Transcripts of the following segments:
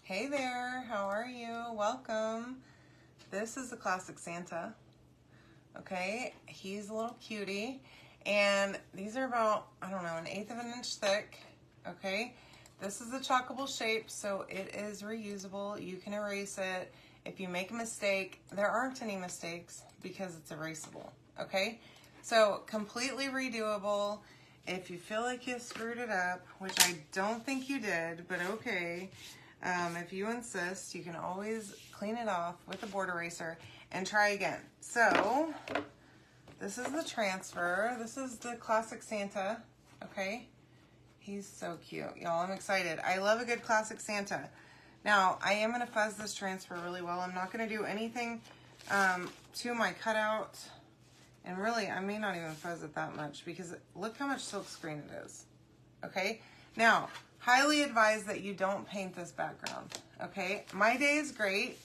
Hey there, how are you? Welcome. This is the classic Santa. Okay, he's a little cutie. And these are about, I don't know, 1/8 of an inch thick. Okay, this is a chalkable shape, so it is reusable. You can erase it. If you make a mistake, there aren't any mistakes because it's erasable. Okay, so completely redoable. If you feel like you screwed it up, which I don't think you did, but okay. If you insist, you can always clean it off with a board eraser and try again. So, this is the transfer. This is the classic Santa, okay? He's so cute. Y'all, I'm excited. I love a good classic Santa. Now, I am going to fuzz this transfer really well. I'm not going to do anything to my cutout. And really, I may not even fuzz it that much because look how much silk screen it is, okay? Now, highly advise that you don't paint this background, okay? My day is great.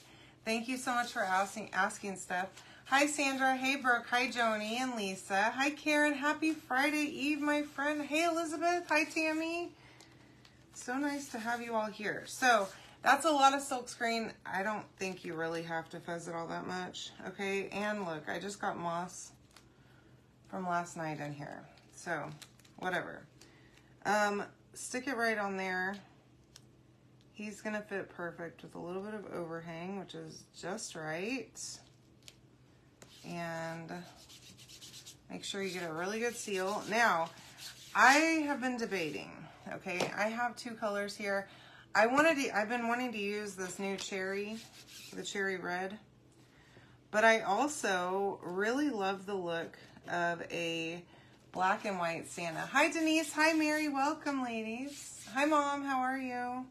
Thank you so much for asking Steph. Hi, Sandra. Hey, Brooke. Hi, Joni and Lisa. Hi, Karen. Happy Friday Eve, my friend. Hey, Elizabeth. Hi, Tammy. So nice to have you all here. So, that's a lot of silk screen. I don't think you really have to fuzz it all that much, okay? And look, I just got moss from last night in here. So, whatever. Stick it right on there. He's gonna fit perfect with a little bit of overhang, which is just right. And make sure you get a really good seal. Now, I have been debating, okay? I have two colors here. I've been wanting to use this new cherry, the cherry red. But I also really love the look of a black and white Santa. Hi, Denise. Hi, Mary. Welcome, ladies. Hi, Mom. How are you?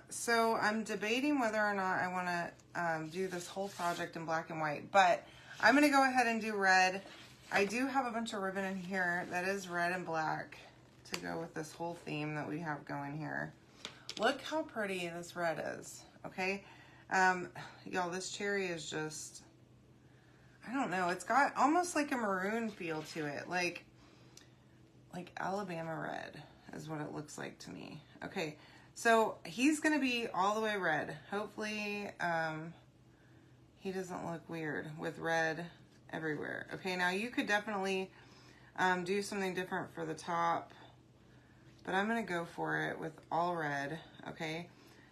So I'm debating whether or not I want to do this whole project in black and white, but I'm going to go ahead and do red. I do have a bunch of ribbon in here that is red and black to go with this whole theme that we have going here. Look how pretty this red is, okay? Y'all, this cherry is just, I don't know, it's got almost like a maroon feel to it, like Alabama red is what it looks like to me. Okay, so he's gonna be all the way red. Hopefully, he doesn't look weird with red everywhere. Okay, now you could definitely do something different for the top, but I'm gonna go for it with all red, okay?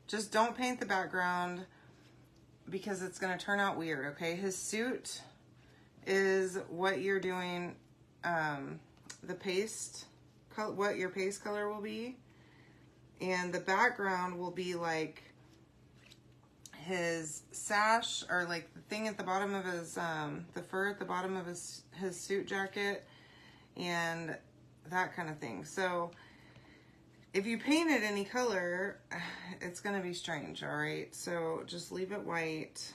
Just don't paint the background because it's gonna turn out weird, okay? His suit is what you're doing, the paste, what your paste color will be. And the background will be like his sash, or like the thing at the bottom of his, the fur at the bottom of his suit jacket, and that kind of thing. So if you paint it any color, it's gonna be strange, all right? So just leave it white,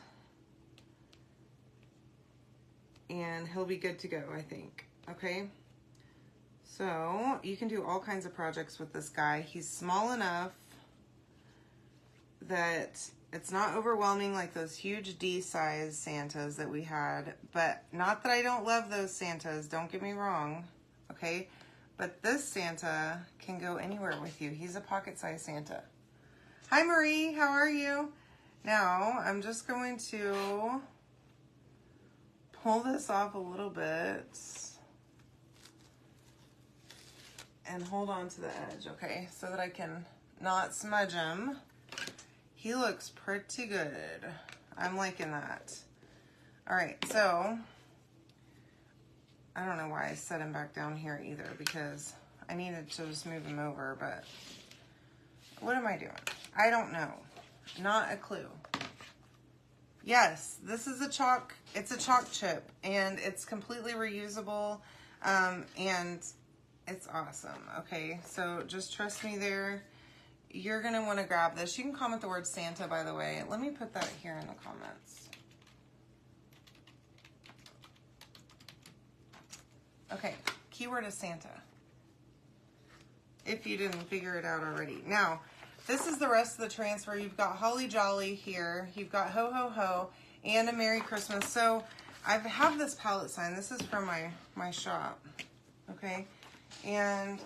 and he'll be good to go, I think, okay? So you can do all kinds of projects with this guy. He's small enough that it's not overwhelming like those huge D-size Santas that we had, but not that I don't love those Santas, don't get me wrong, okay? But this Santa can go anywhere with you. He's a pocket-sized Santa. Hi, Marie, how are you? Now, I'm just going to pull this off a little bit and hold on to the edge, okay? So that I can not smudge him. He looks pretty good. I'm liking that. All right, so I don't know why I set him back down here either, because I needed to just move him over, but what am I doing? I don't know. Not a clue. Yes, this is a chalk, it's a chalk chip, and it's completely reusable, and it's awesome, okay? So just trust me there. You're gonna wanna grab this. You can comment the word Santa, by the way. Let me put that here in the comments. Okay, keyword is Santa, if you didn't figure it out already. Now, this is the rest of the transfer. You've got Holly Jolly here. You've got Ho Ho Ho and a Merry Christmas. So I have this palette sign. This is from my shop, okay? And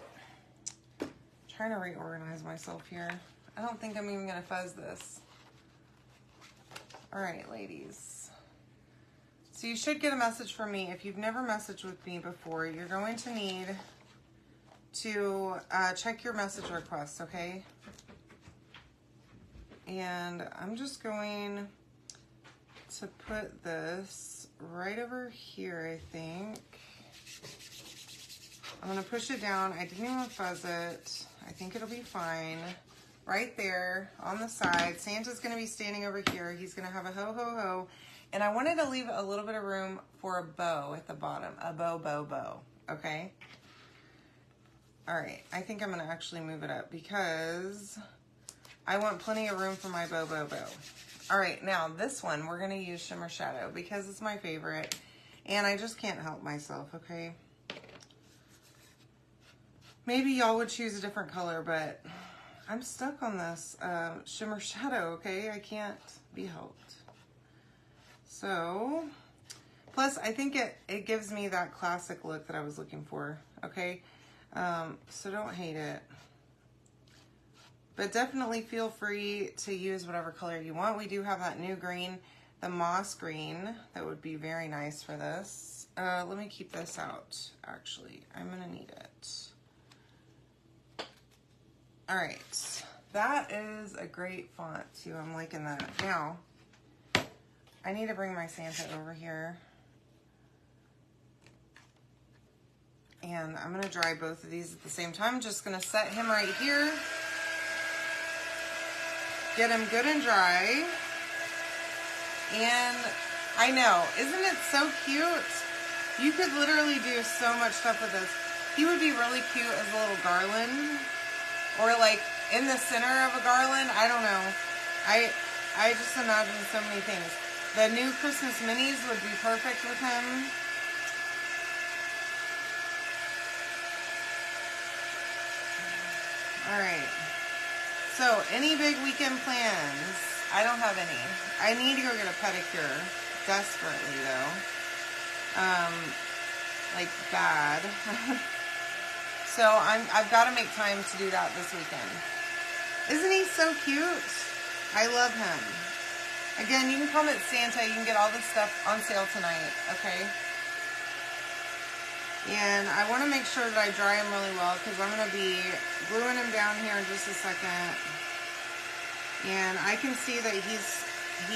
I'm trying to reorganize myself here. I don't think I'm even gonna fuzz this. All right, ladies. So you should get a message from me. If you've never messaged with me before, you're going to need to check your message requests, okay? And I'm just going to put this right over here, I think. I'm gonna push it down. I didn't even fuzz it. I think it'll be fine. Right there on the side. Santa's gonna be standing over here. He's gonna have a ho ho ho. And I wanted to leave a little bit of room for a bow at the bottom. A bow, bow, bow, okay? All right, I think I'm gonna actually move it up because I want plenty of room for my bow, bow, bow. All right, now this one, we're gonna use Shimmer Shadow because it's my favorite and I just can't help myself, okay? Maybe y'all would choose a different color, but I'm stuck on this Shimmer Shadow, okay? I can't be helped. So, plus I think it gives me that classic look that I was looking for, okay? So don't hate it. But definitely feel free to use whatever color you want. We do have that new green, the moss green, that would be very nice for this. Let me keep this out, actually. I'm gonna need it. All right, that is a great font too. I'm liking that. Now, I need to bring my Santa over here. And I'm gonna dry both of these at the same time. I'm just gonna set him right here. Get him good and dry. And I know, isn't it so cute? You could literally do so much stuff with this. He would be really cute as a little garland. Or like in the center of a garland. I don't know. I just imagine so many things. The new Christmas minis would be perfect with him. All right. So, any big weekend plans? I don't have any. I need to go get a pedicure. Desperately, though. Like, bad. So, I've got to make time to do that this weekend. Isn't he so cute? I love him. Again, you can comment Santa. You can get all this stuff on sale tonight, okay? And I want to make sure that I dry him really well because I'm going to be gluing him down here in just a second. And I can see that he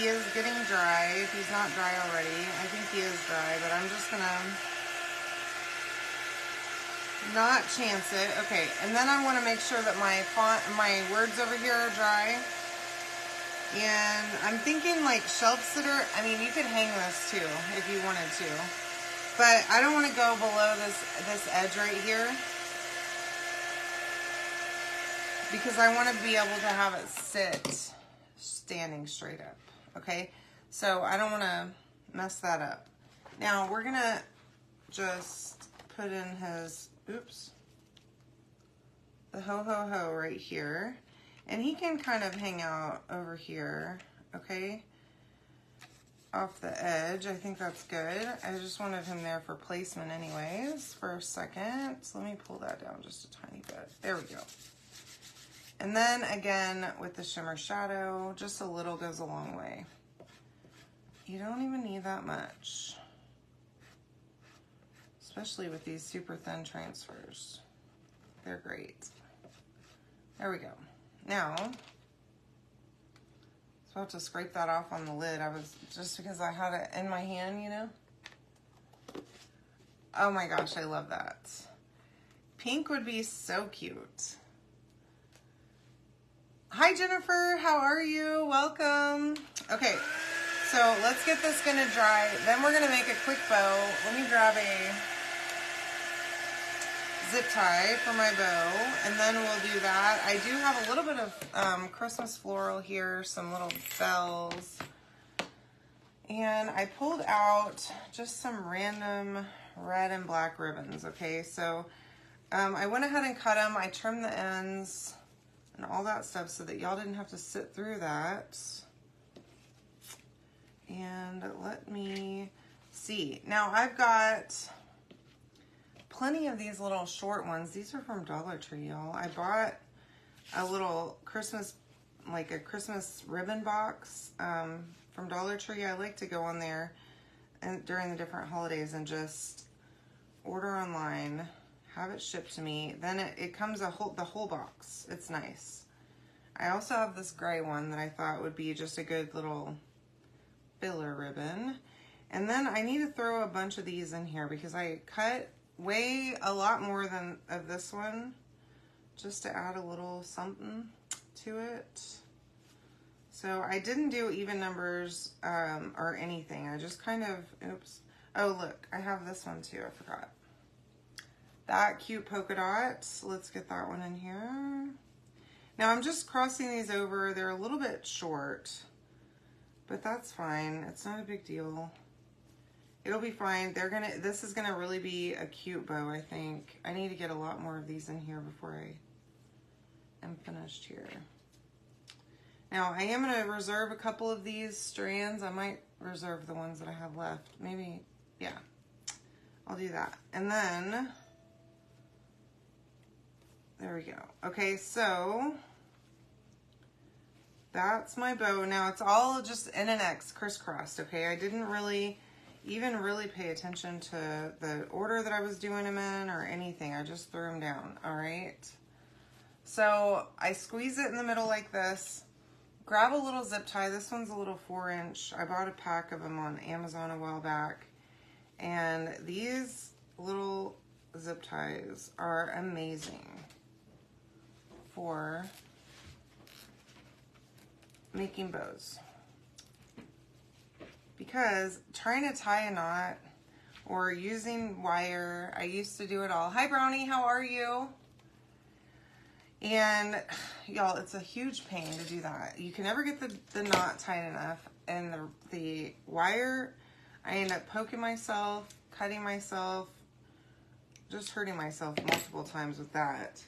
is getting dry. If he's not dry already, I think he is dry, but I'm just going to not chance it. Okay, and then I want to make sure that my words over here are dry. And I'm thinking like shelf sitter. I mean, you could hang this too if you wanted to. But I don't want to go below this edge right here. Because I want to be able to have it sit standing straight up. Okay? So I don't want to mess that up. Now we're going to just put in his, oops, the ho ho ho right here. And he can kind of hang out over here. Okay? Off the edge. I think that's good. I just wanted him there for placement anyways for a second. So let me pull that down just a tiny bit. There we go. And then again with the Shimmer Shadow, just a little goes a long way. You don't even need that much. Especially with these super thin transfers. They're great. There we go. Now, I have to scrape that off on the lid. I was just because I had it in my hand, you know. Oh my gosh, I love that. Pink would be so cute. Hi Jennifer, how are you? Welcome. Okay, so let's get this gonna dry. Then we're gonna make a quick bow. Let me grab a zip tie for my bow, and then we'll do that. I do have a little bit of Christmas floral here, some little bells, and I pulled out just some random red and black ribbons, okay? So I went ahead and cut them. I trimmed the ends and all that stuff so that y'all didn't have to sit through that. And let me see. Now I've got plenty of these little short ones. These are from Dollar Tree, y'all. I bought a little Christmas like a Christmas ribbon box from Dollar Tree. I like to go on there and during the different holidays and just order online, have it shipped to me. Then it comes the whole box. It's nice. I also have this gray one that I thought would be just a good little filler ribbon. And then I need to throw a bunch of these in here because I cut way a lot more than of this one just to add a little something to it. So I didn't do even numbers or anything. I just kind of, oops. Oh, look, I have this one too. I forgot. That cute polka dot. Let's get that one in here. Now I'm just crossing these over. They're a little bit short, but that's fine. It's not a big deal. It'll be fine. This is gonna really be a cute bow, I think. I need to get a lot more of these in here before I am finished here. Now I am gonna reserve a couple of these strands. I might reserve the ones that I have left. Maybe, yeah, I'll do that. And then, there we go. Okay, so that's my bow. Now it's all just N and X crisscrossed, okay? I didn't really even pay attention to the order that I was doing them in or anything. I just threw them down, all right? So I squeeze it in the middle like this. Grab a little zip tie. This one's a little 4-inch. I bought a pack of them on Amazon a while back. And these little zip ties are amazing for making bows. Because trying to tie a knot or using wire, I used to do it all. Hi Brownie, how are you? And y'all, it's a huge pain to do that. You can never get the knot tight enough, and the wire, I end up poking myself, cutting myself, just hurting myself multiple times with that.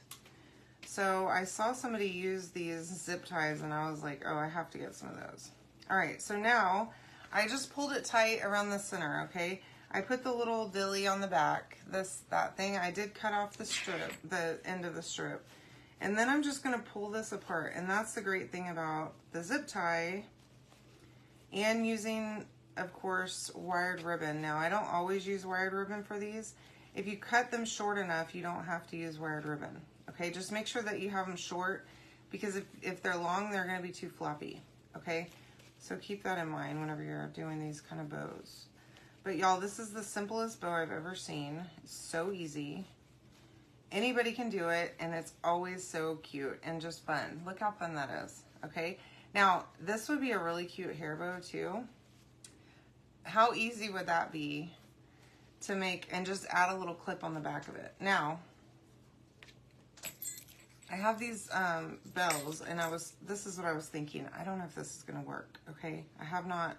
So I saw somebody use these zip ties and I was like, oh, I have to get some of those. All right, so now I just pulled it tight around the center, okay? I put the little dilly on the back, that thing. I did cut off the strip, the end of the strip. And then I'm just gonna pull this apart. And that's the great thing about the zip tie and using, of course, wired ribbon. Now, I don't always use wired ribbon for these. If you cut them short enough, you don't have to use wired ribbon. Okay, just make sure that you have them short, because if they're long, they're gonna be too floppy, okay? So keep that in mind whenever you're doing these kind of bows. But y'all, this is the simplest bow I've ever seen. It's so easy. Anybody can do it, and it's always so cute and just fun. Look how fun that is, okay? Now, this would be a really cute hair bow too. How easy would that be to make and just add a little clip on the back of it? Now, I have these bells, and this is what I was thinking. I don't know if this is gonna work, okay? I have not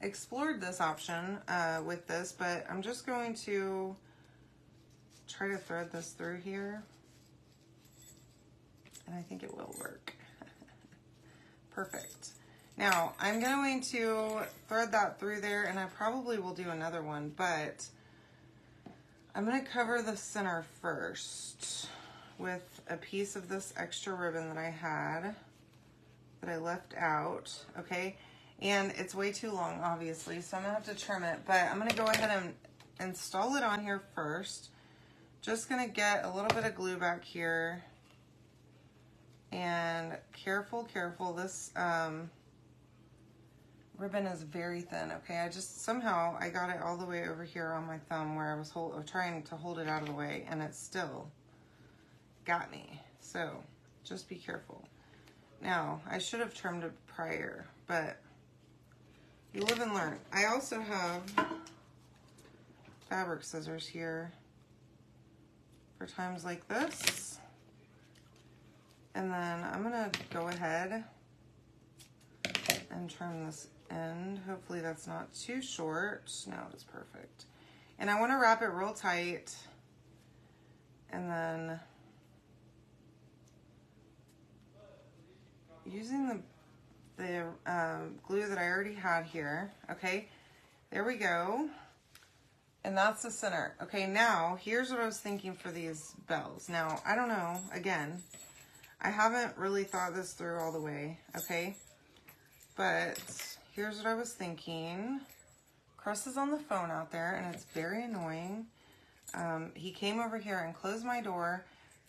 explored this option with this, but I'm just going to try to thread this through here, and I think it will work. Perfect. Now, I'm going to thread that through there, and I probably will do another one, but I'm gonna cover the center first with a piece of this extra ribbon that I had, that I left out, okay? And it's way too long, obviously, so I'm gonna have to trim it, but I'm gonna go ahead and install it on here first. Just gonna get a little bit of glue back here, and careful, this ribbon is very thin, okay? Somehow I got it all the way over here on my thumb where I was trying to hold it out of the way, and it still got me. So just be careful. Now, I should have trimmed it prior, but you live and learn. I also have fabric scissors here for times like this. And then I'm gonna go ahead and trim this end. Hopefully that's not too short. No, it's perfect. And I wanna wrap it real tight, and then using the glue that I already had here, okay, there we go. And that's the center. Okay, now here's what I was thinking for these bells. Now, I don't know, again, I haven't really thought this through all the way, okay? But here's what I was thinking. Chris is on the phone out there, and it's very annoying. He came over here and closed my door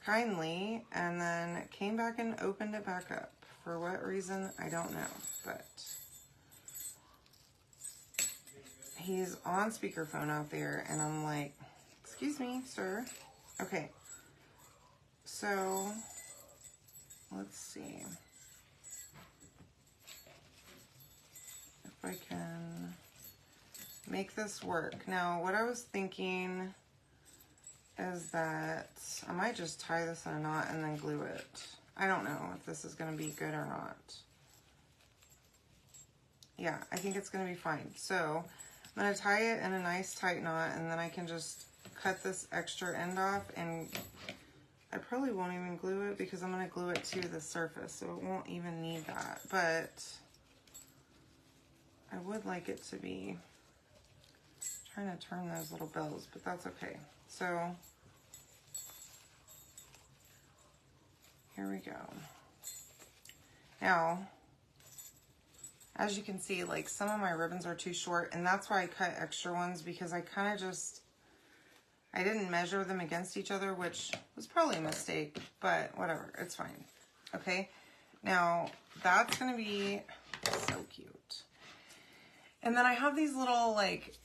kindly, and then came back and opened it back up. For what reason, I don't know, but he's on speakerphone out there, and I'm like, excuse me, sir. Okay, so let's see if I can make this work. Now, what I was thinking is that I might just tie this in a knot and then glue it. I don't know if this is going to be good or not. Yeah, I think it's going to be fine. So I'm going to tie it in a nice tight knot, and then I can just cut this extra end off, and I probably won't even glue it because I'm going to glue it to the surface, so it won't even need that. But I would like it to be, trying to turn those little bells, but that's okay. So here we go. Now, as you can see, like some of my ribbons are too short, and that's why I cut extra ones, because I kind of just, I didn't measure them against each other, which was probably a mistake, but whatever, it's fine. Okay, now that's gonna be so cute. And then I have these little, like,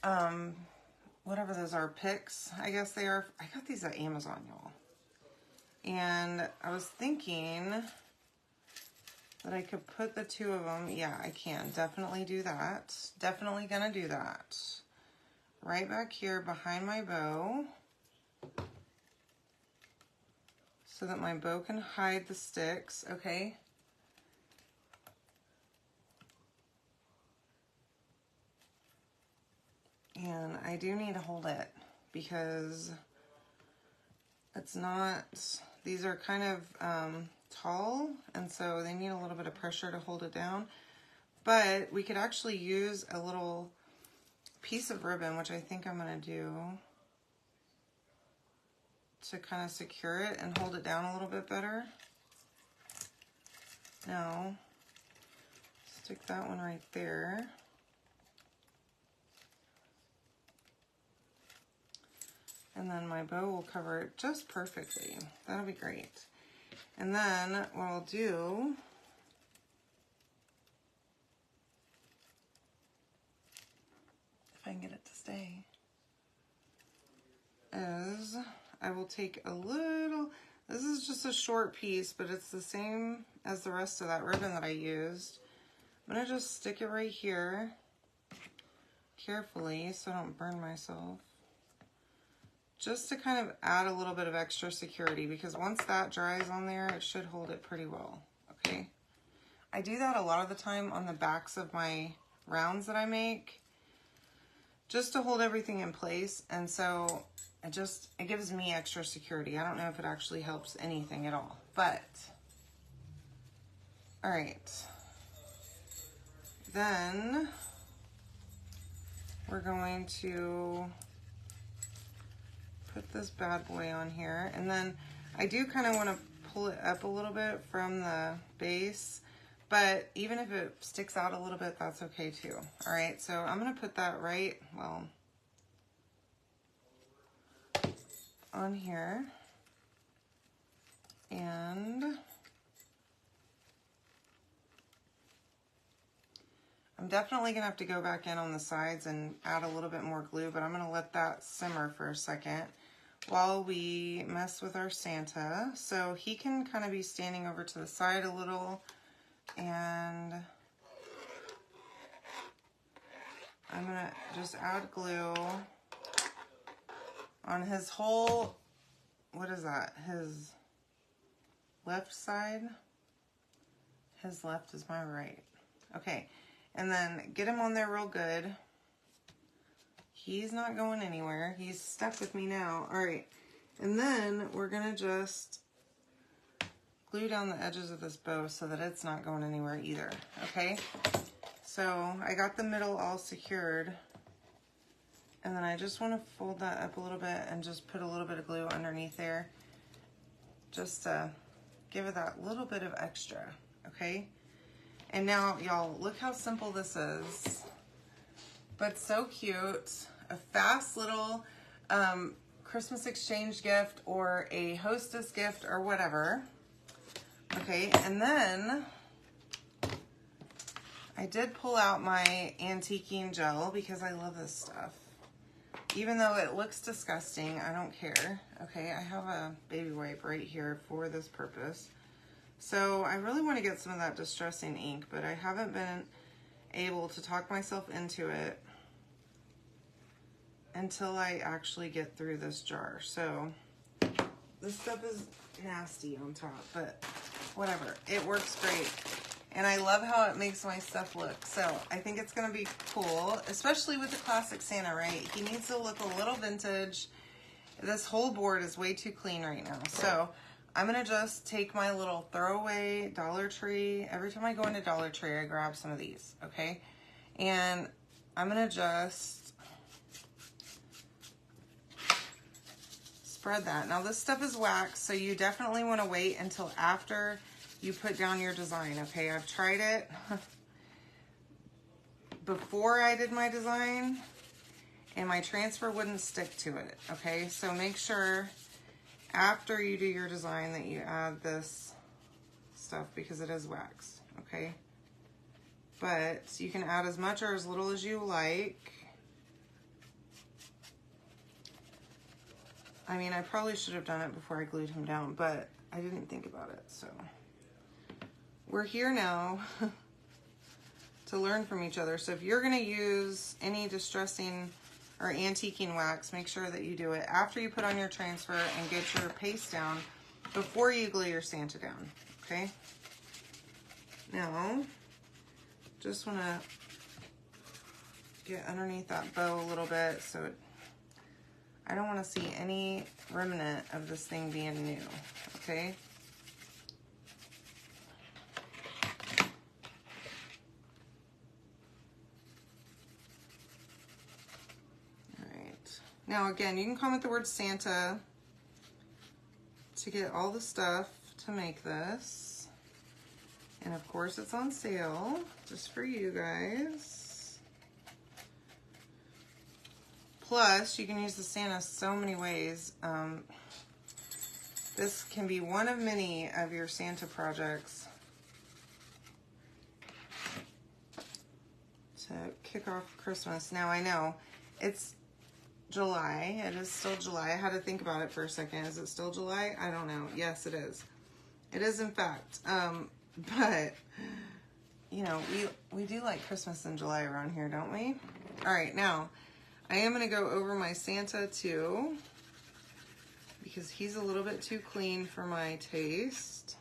whatever those are, picks, I guess they are. I got these at Amazon, y'all. And I was thinking that I could put the two of them. Yeah, I can definitely do that. Definitely gonna do that. Right back here behind my bow, so that my bow can hide the sticks, okay? And I do need to hold it because it's not, these are kind of tall, and so they need a little bit of pressure to hold it down. But we could actually use a little piece of ribbon, which I think I'm going to do, to kind of secure it and hold it down a little bit better. Now, stick that one right there. And then my bow will cover it just perfectly. That'll be great. And then what I'll do, if I can get it to stay, is I will take a little, this is just a short piece, but it's the same as the rest of that ribbon that I used. I'm gonna just stick it right here carefully so I don't burn myself. Just to kind of add a little bit of extra security, because once that dries on there, it should hold it pretty well, okay? I do that a lot of the time on the backs of my rounds that I make, just to hold everything in place, and so it gives me extra security. I don't know if it actually helps anything at all, but, all right. Then we're going to put this bad boy on here, and then I do kind of want to pull it up a little bit from the base, but even if it sticks out a little bit, that's okay too. All right, so I'm going to put that right, well, on here, and I'm definitely going to have to go back in on the sides and add a little bit more glue, but I'm going to let that simmer for a second while we mess with our Santa. So he can kind of be standing over to the side a little, and I'm going to just add glue on his whole, what is that, his left side? His left is my right. Okay, and then get him on there real good. He's not going anywhere. He's stuck with me now. All right, and then we're gonna just glue down the edges of this bow so that it's not going anywhere either, okay? So I got the middle all secured, and then I just wanna fold that up a little bit and just put a little bit of glue underneath there just to give it that little bit of extra, okay? And now, y'all, look how simple this is, but so cute. A fast little Christmas exchange gift or a hostess gift or whatever. Okay, and then I did pull out my antiquing gel because I love this stuff. Even though it looks disgusting, I don't care. Okay, I have a baby wipe right here for this purpose. So I really want to get some of that distressing ink, but I haven't been able to talk myself into it until I actually get through this jar. So this stuff is nasty on top, but whatever. It works great. And I love how it makes my stuff look. So I think it's going to be cool, especially with the classic Santa, right? He needs to look a little vintage. This whole board is way too clean right now. So I'm going to just take my little throwaway Dollar Tree. Every time I go into Dollar Tree, I grab some of these, okay? And I'm going to just spread that. Now this stuff is wax, so you definitely want to wait until after you put down your design, okay? I've tried it before I did my design, and my transfer wouldn't stick to it, okay? So make sure after you do your design that you add this stuff because it is wax, okay? But you can add as much or as little as you like. I mean, I probably should have done it before I glued him down, but I didn't think about it, so. We're here now to learn from each other. So if you're gonna use any distressing or antiquing wax, make sure that you do it after you put on your transfer and get your paste down before you glue your Santa down, okay? Now, just wanna get underneath that bow a little bit so I don't wanna see any remnant of this thing being new, okay? Now again, you can comment the word Santa to get all the stuff to make this. And of course it's on sale just for you guys. Plus, you can use the Santa so many ways. This can be one of many of your Santa projects to kick off Christmas. Now I know it's July. It is still July. I had to think about it for a second. Is it still July? I don't know. Yes, it is. It is, in fact. But, you know, we do like Christmas in July around here, don't we? All right, now, I am going to go over my Santa, too, because he's a little bit too clean for my taste.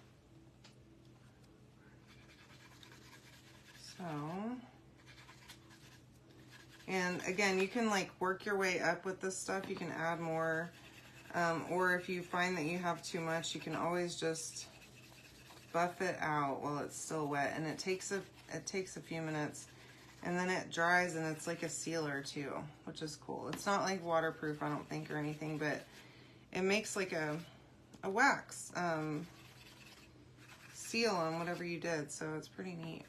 So... And again, you can like work your way up with this stuff. You can add more, or if you find that you have too much, you can always just buff it out while it's still wet. And it takes a few minutes, and then it dries, and it's like a sealer too, which is cool. It's not like waterproof, I don't think, or anything, but it makes like a wax seal on whatever you did, so it's pretty neat.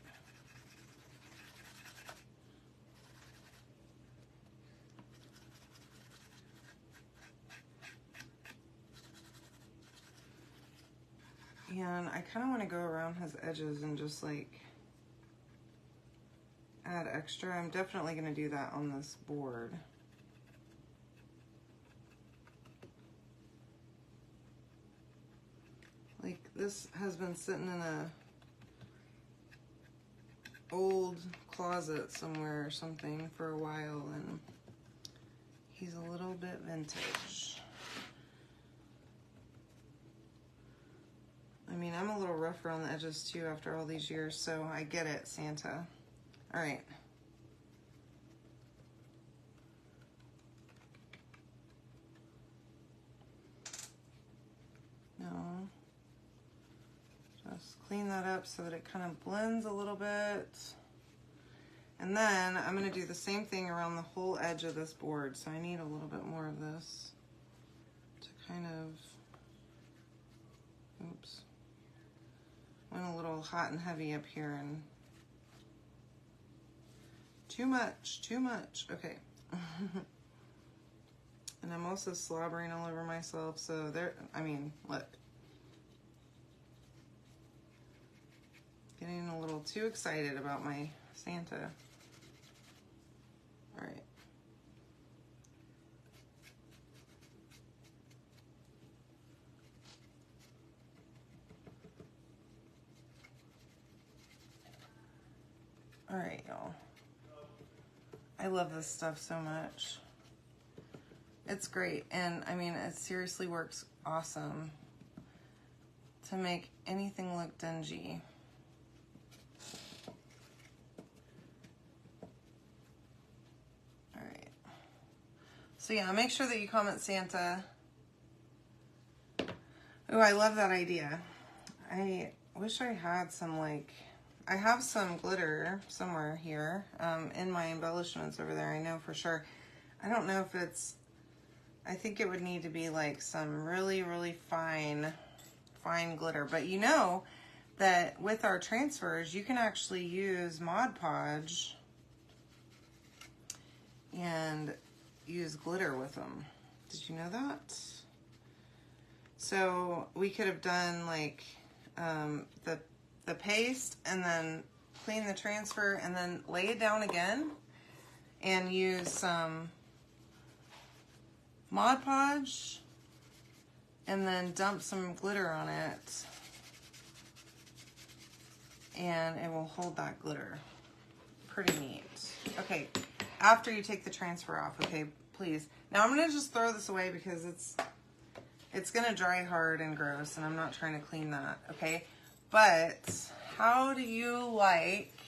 And I kind of want to go around his edges and just like add extra. I'm definitely going to do that on this board. Like this has been sitting in a old closet somewhere or something for a while, and he's a little bit vintage. I mean, I'm a little rough around the edges too after all these years, so I get it, Santa. All right. No. Just clean that up so that it kind of blends a little bit. And then I'm going to do the same thing around the whole edge of this board, so I need a little bit more of this to kind of, oops. Went a little hot and heavy up here and too much. Okay. And I'm also slobbering all over myself, so there, I mean, look. Getting a little too excited about my Santa. All right. All right, y'all. I love this stuff so much. It's great, and I mean, it seriously works awesome to make anything look dingy. All right. So yeah, make sure that you comment Santa. Oh, I love that idea. I wish I had some, like, I have some glitter somewhere here in my embellishments over there, I know for sure. I don't know if it's, I think it would need to be like some really, really fine glitter. But you know that with our transfers, you can actually use Mod Podge and use glitter with them. Did you know that? So we could have done like the paste and then clean the transfer and then lay it down again and use some Mod Podge and then dump some glitter on it and it will hold that glitter. Pretty neat. Okay, after you take the transfer off, okay, please. Now I'm gonna just throw this away because it's gonna dry hard and gross and I'm not trying to clean that, okay? But how do you like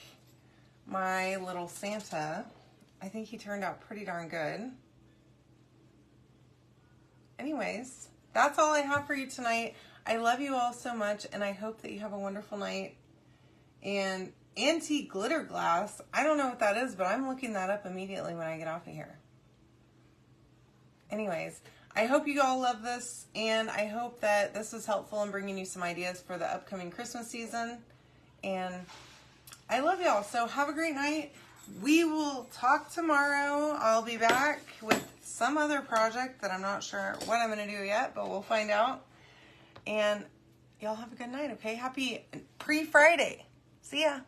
my little Santa? I think he turned out pretty darn good. Anyways, that's all I have for you tonight. I love you all so much, and I hope that you have a wonderful night. And antique glitter glass, I don't know what that is, but I'm looking that up immediately when I get off of here. Anyways, I hope you all love this, and I hope that this was helpful in bringing you some ideas for the upcoming Christmas season. And I love y'all, so have a great night. We will talk tomorrow. I'll be back with some other project that I'm not sure what I'm going to do yet, but we'll find out. And y'all have a good night, okay? Happy pre-Friday. See ya.